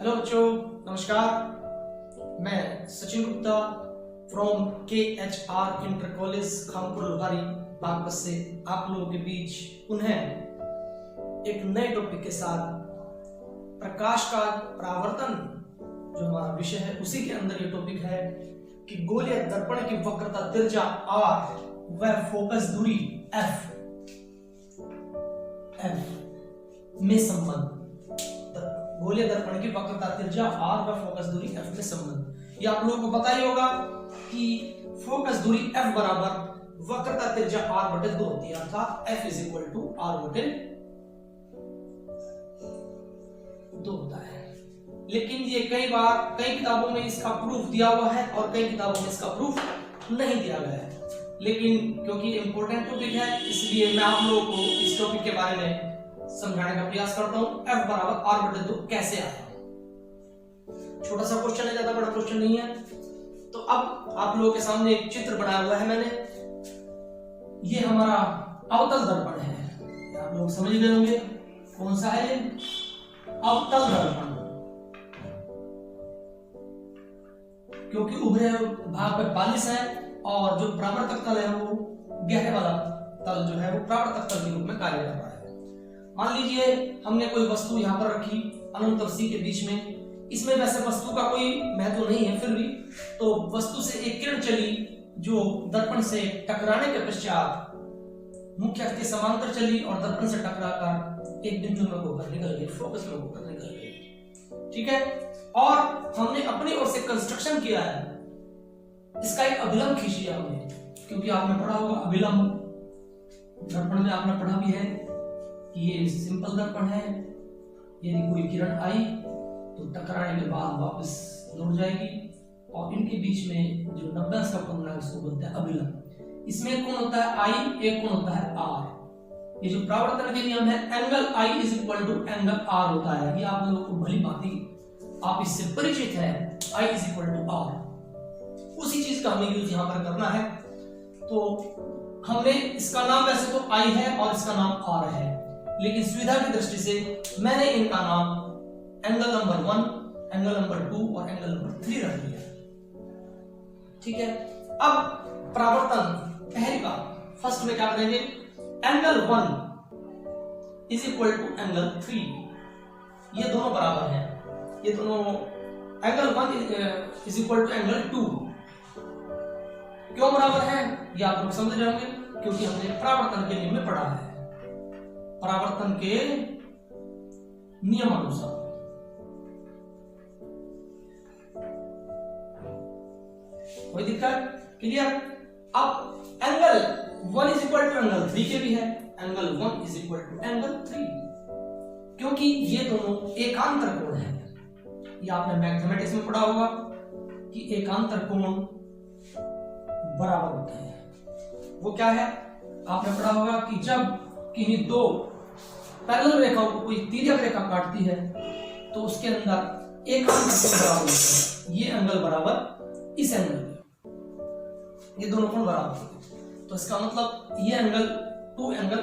Hello बच्चों, नमस्कार। मैं Sachin Gupta from KHR inter college Khampur Luhari Baghpat से आप लोगों के बीच पुनः एक नए टॉपिक के साथ प्रकाश का परावर्तन जो हमारा विषय है उसी के अंदर ये टॉपिक है कि गोलीय दर्पण की वक्रता त्रिज्या r व फोकस दूरी f में संबंध। गोलीय दर्पण की वक्रता त्रिज्या r व फोकस दूरी f में संबंध। ये आप लोगों को पता ही होगा कि फोकस दूरी f बराबर वक्रता त्रिज्या r बटे 2 होती है, अर्थात f is equal to r बटे 2 होता है। लेकिन ये कई किताबों में इसका प्रूफ दिया हुआ है और कई किताबों में इसका प्रूफ नहीं दिया गया है। लेकिन क्योंकि इंपॉर्टेंट टॉपिक है इसलिए मैं आप लोगों को इस टॉपिक के बारे में समझाने का प्रयास करता हूं। f बराबर r बटे 2 कैसे आया। छोटा सा क्वेश्चन है, ज्यादा बड़ा क्वेश्चन नहीं है। तो अब आप लोगों के सामने एक चित्र बनाया हुआ है मैंने। ये हमारा अवतल दर्पण है, आप लोग समझ गए होंगे कौन सा है। अवतल दर्पण, क्योंकि उभरे भाग पर 42 है और जो परावर्तक तल है वो गहरे वाला तल जो है वो परावर्तक तल के रूप में कार्य कर रहा है। मान लीजिए हमने कोई वस्तु यहाँ पर रखी अनंत और C के बीच में। इसमें वैसे वस्तु का कोई महत्व नहीं है, फिर भी तो वस्तु से एक किरण चली जो दर्पण से टकराने के पश्चात मुख्य अक्ष के समांतर चली और दर्पण से टकराकर एक बिंदु में होकर निकल गई, फोकस में होकर निकल गई। ठीक है, और हमने अपनी ओर से कंस्ट्रक्शन किया है, इसका एक अभिलंब खींच लिया हमने, क्योंकि आपने पढ़ा होगा अभिलंब दर्पण में, आपने पढ़ा भी है कि ये सिंपल दर्पण है। यदि कोई किरण आई तो टकराने के बाद वापस लौट जाएगी और इनके बीच में जो 90 का कोण है उसको बोलते हैं अभिलंब। इसमें एक कोण होता है I, एक कोण होता है R। ये जो परावर्तन के नियम है, angle I is equal to angle R होता है। ये आप लोगों को भली भांति आप इससे परिचित है, I is equal to R। उसी चीज का हमें यूज यहाँ पर करना है। तो हमने इसका नाम वैसे तो I है और इसका नाम R है, लेकिन सुविधा की दृष्टि से मैंने इनका नाम एंगल नंबर 1, एंगल नंबर 2 और एंगल नंबर 3 रख दिया। ठीक है, अब परावर्तन पहली बात फर्स्ट में क्या करेंगे, angle 1 is equal to angle 3। ये दोनों बराबर हैं, ये दोनों angle 1 is equal to angle 2 क्यों बराबर है ये आप लोग समझ रहे होंगे, क्योंकि हमने परावर्तन के नियम में पढ़ा है। परावर्तन के नियम अनुसार कोई दिक्कत, क्लियर। अब angle 1 is equal to angle 3 के भी है, angle 1 is equal to angle 3, क्योंकि ये दोनों एकांतर कोण है। ये आपने मैथमेटिक्स में पढ़ा होगा कि एकांतर कोण बराबर होते हैं। वो क्या है, आपने पढ़ा होगा कि जब किन्हीं दो पैरेलल रेखाओं को कोई तिर्यक रेखा काटती है तो उसके अंदर एकांतर कोण बराबर होते हैं। ये एंगल बराबर इस एंगल के, ये दोनों कोण बराबर होते हैं। तो इसका मतलब ये angle 2 angle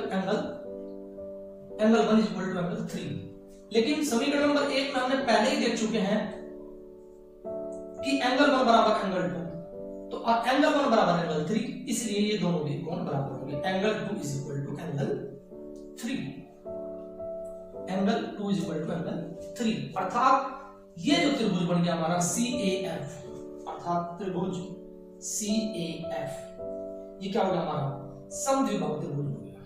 1 is equal to angle 3। लेकिन समीकरण नंबर 1 में हमने पहले ही देख चुके हैं कि एंगल 1 बराबर एंगल 2, तो अब एंगल 1 बराबर एंगल 3, इसलिए ये दोनों भी कोण बराबर होंगे। Angle 2 is equal to angle 3, angle 2 is equal to angle 3, अर्थात ये जो त्रिभुज बन गया हमारा CAF, अर्थात त्रिभुज CAF, ये क्या हो गया हमारा समद्विबाहु त्रिभुज हो गया।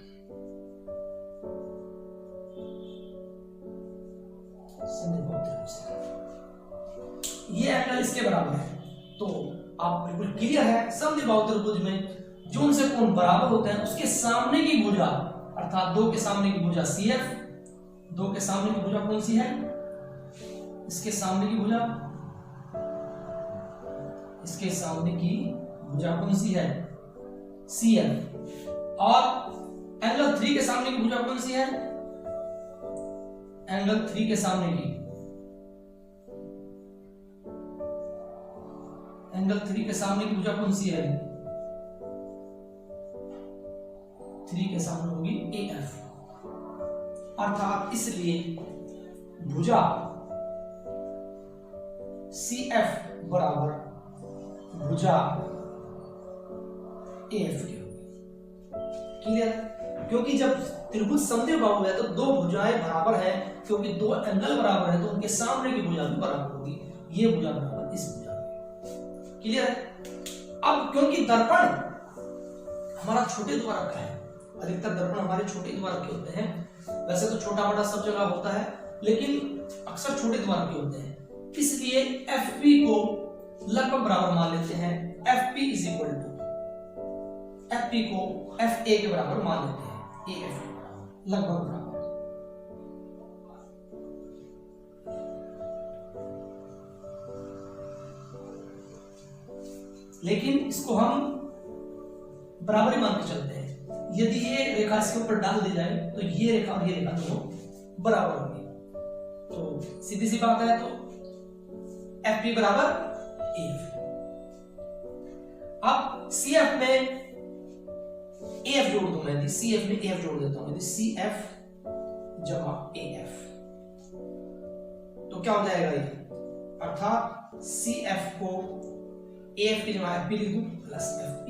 समद्विबाहु त्रिभुज, ये एंगल इसके बराबर है। तो आप बिल्कुल क्लियर है, समद्विबाहु त्रिभुज में जो उनसे कोण बराबर होते हैं उसके सामने की भुजा, अर्थात 2 के सामने की भुजा CF, 2 के सामने की भुजा कौन सी है, इसके सामने की भुजा, इसके सामने की भुजा कौन सी है CF, और एंगल 3 के सामने की भुजा कौन सी है, एंगल 3 के सामने की, एंगल 3 के सामने की भुजा कौन सी है, 3 के सामने होगी AF। अर्थात इसलिए भुजा CF बराबर भुजा AF की होगी। क्लियर? क्योंकि जब त्रिभुज समद्विबाहु है तो दो भुजाएं बराबर है, क्योंकि दो एंगल बराबर है तो उनके सामने की भुजा भी बराबर होगी। ये भुजा बराबर इस भुजा की। क्लियर? अब क्योंकि दर्पण हमारा छोटे द्वारक का है, अधिकतर दर्पण हमारे छोटे द्वारक के होते हैं, वैसे तो छोटा बड़ा सब जगह होता है लेकिन अक्सर छोटे द्वारक के होते हैं, इसलिए FP को लगभग बराबर मान लेते हैं। FP को FA के बराबर मान लेते हैं, AF लगभग बराबर। लेकिन इसको हम बराबरी मान के चलते हैं। यदि ये रेखा इसके ऊपर डाल दी जाए तो ये रेखा और ये रेखा दोनों बराबर होंगी। तो सीधी सी बात है, तो FP बराबर AF। अब CF में AF जोड़ दूं मैं, CF में AF जोड़ देता हूं, यदि CF जमा AF तो क्या हो जाएगा ये, अर्थात CF को AF की जगह FP लिख दूं प्लस FP,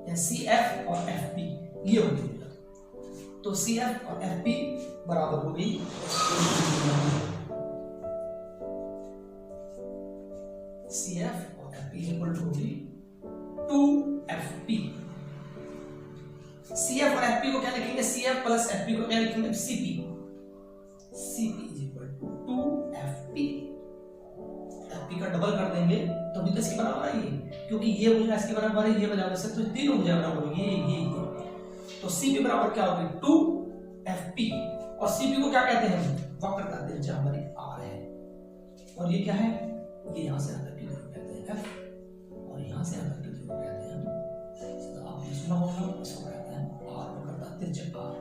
या CF और FP ये हो गई। तो CF और FP बराबर हो गई CF और FP इक्वल टू होगी 2FP। CF और FP को क्या लिखेंगे, CF प्लस FP को क्या लिखेंगे, CP is equal to 2FP। FP का डबल कर देंगे तभी तो इसके बराबर आएगी, क्योंकि ये भुजा इसके बराबर है, ये बराबर से तो तीनों भुजा बराबर होगी, ये। तो CP बराबर क्या होगी 2FP, और CP को क्या कहते हैं, वक्रता त्रिज्या हमारी R है, और ये क्या है, ये यहां से आकर की दूरी कहते हैं F, और यहां से आकर की दूरी कहते हैं, आपने सुना होगा इसको कहते हैं R, वक्रता त्रिज्या R।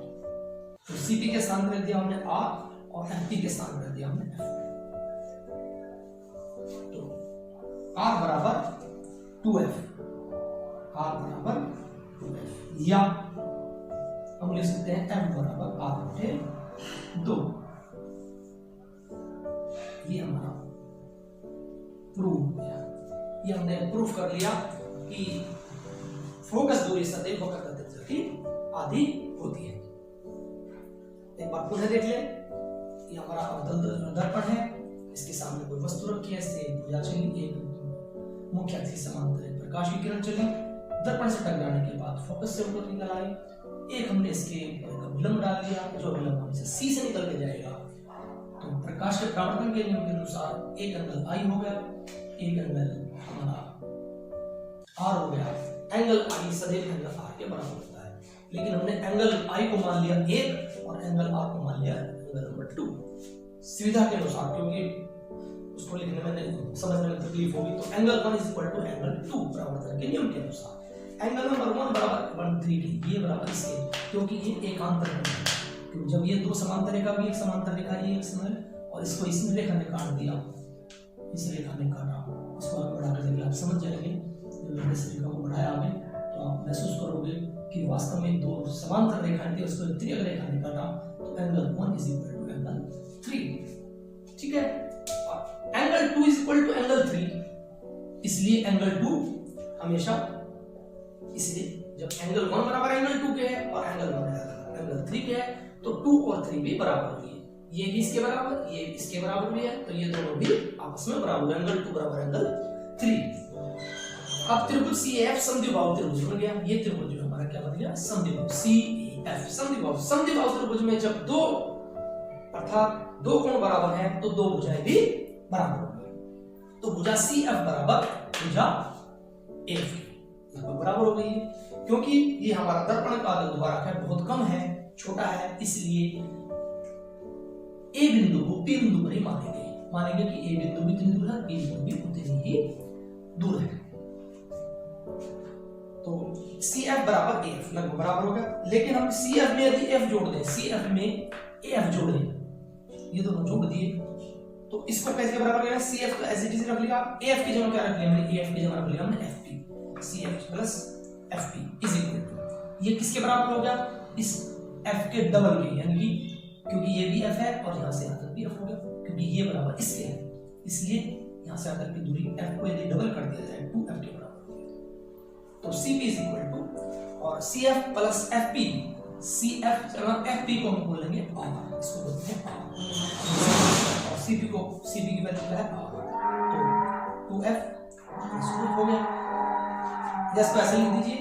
तो CP के स्थान पर रख दिया हमने R और FP के स्थान पर रख दिया हमने F। तो R बराबर 2F, R बराबर 2F, या हम लिख सकते हैं F बराबर R बटे 2। ये हमारा प्रूफ हो गया, ये हमने प्रूफ कर लिया कि फोकस दूरी सदैव वक्रता त्रिज्या की आधी होती है। एक बार पुनः देख ले, ये हमारा अवतल दर्पण है, इसके सामने कोई वस्तु रखी है, इससे भुजा चली, एक मुख्य अक्ष के समांतर प्रकाश की किरण चली, दर्पण से टकराने के बाद फोकस से ऊपर निकल आई, एक हमने इसके ऊपर विलंब डाल दिया, जो विलंब हमसे C से निकल के जाएगा। तो प्रकाश के परावर्तन के नियम के अनुसार एक एंगल I हो गया, एक एंगल हमारा R हो गया। एंगल I सदैव एंगल R के बराबर होता है, लेकिन हमने एंगल I को मान लिया 1 और एंगल R को मान लिया एंगल नंबर 2, सुविधा के अनुसार, क्योंकि उसको लिखने में समझने में तकलीफ होगी। तो angle 1 is equal to angle 2 परावर्तन के नियम के अनुसार। एंगल नंबर 1 बराबर 130, ये बराबर इसके, क्योंकि ये एकांतर है, क्योंकि जब ये दो समांतर रेखा भी एक समांतर रेखा, ये एक समांतर, और इसको इसमें रेखा ने काट दिया, इस रेखा ने काटा, इसको आप बढ़ा कर देखिए, आप समझ जाएंगे। जब मैंने इस रेखा को बढ़ाया आगे तो आप महसूस करोगे कि वास्तव में दो समांतर रेखाएं थी, उसको त्रिज्यक रेखा ने काटा, तो angle 1 is equal to angle 3। ठीक है, angle 2 is equal to angle 3, इसलिए एंगल 2 हमेशा, इसलिए जब एंगल 1 बराबर एंगल 2 के है और एंगल 1 एंगल 3 के है, तो 2 और 3 भी बराबर होगी, ये भी इसके बराबर, ये इसके बराबर भी है, तो ये दोनों भी आपस में बराबर, एंगल 2 बराबर एंगल 3। अब त्रिभुज CAF समद्विबाहु त्रिभुज बन गया, ये त्रिभुज जो हमारा क्या बन गया, समद्विबाहु CAF समद्विबाहु त्रिभुज में जब दो अर्थात दो कोण बराबर हैं तो दो भुजाएं भी बराबर होंगी, तो भुजा CF बराबर भुजा AF लगभग बराबर हो गई है। क्योंकि ये हमारा दर्पण का जो द्वारक है बहुत कम है, छोटा है, इसलिए A बिंदु को P बिंदु पर ही मानेंगे कि A बिंदु भी इतनी दूर है, B बिंदु भी उतनी ही दूर है। तो CF बराबर AF लगभग बराबर हो गया, लेकिन हम CF में यदि F जोड़ दें, CF में AF जोड़ दें, ये दोनों जोड़ दिए, तो इसको कैसे बराबर करेंगे, CF को एज इट इज रख लिया, AF की जगह क्या रख लिया हमने, AF की जगह रख लिया हमने FP, CF plus FP is equal to, ये किसके बराबर हो गया, इस F के डबल के, यानी कि क्योंकि ये भी F है और यहां से यहां तक भी F हो गया, क्योंकि ये बराबर इसके है, इसलिए यहाँ से आकर की दूरी f को यदि डबल कर दिया जाए 2f के बराबर होगी, तो Cp इज इक्वल टू, और Cf plus Fp, Cf Fp को हम बोलेंगे R, इसको बोलते हैं R, और Cp की वैल्यू क्या है R, तो 2f हो गया। जस्ट ऐसे लिख दीजिए,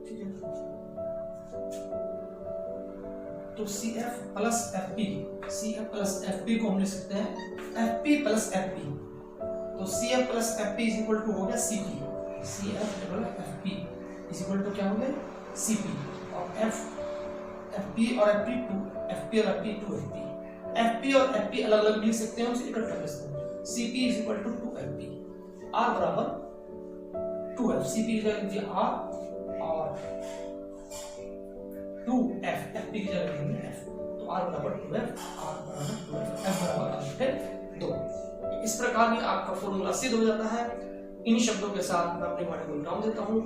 ठीक है। तो Cf प्लस Fp को हम लिख सकते हैं Fp प्लस Fp, तो Cf plus Fp is equal to हो गया Cp, Cf plus Fp is equal to क्या हो गया Cp, और Fp और Fp 2Fp, Fp और Fp अलग अलग लिख सकते हैं, उसे इकट्ठा कर सकते हैं। Cp is equal to 2Fp, R बराबर 2F, Cp की जगह लीजिए R और 2F, Fp की जगह लीजिए F, तो R बराबर 2F, R बराबर 2F, F बराबर है 2। इस प्रकार ये आपका फॉर्मूला सिद्ध हो जाता है। इन शब्दों के साथ मैं अपनी वाणी को विराम देता हूँ।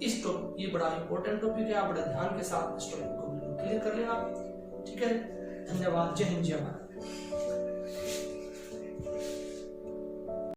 इस टॉपिक, ये बड़ा इंपॉर्टेंट टॉपिक है, आप बड़ा ध्यान के साथ इस टॉपिक को क्लियर कर लेना, ठीक है। धन्यवाद। जय हिंद, जय भारत।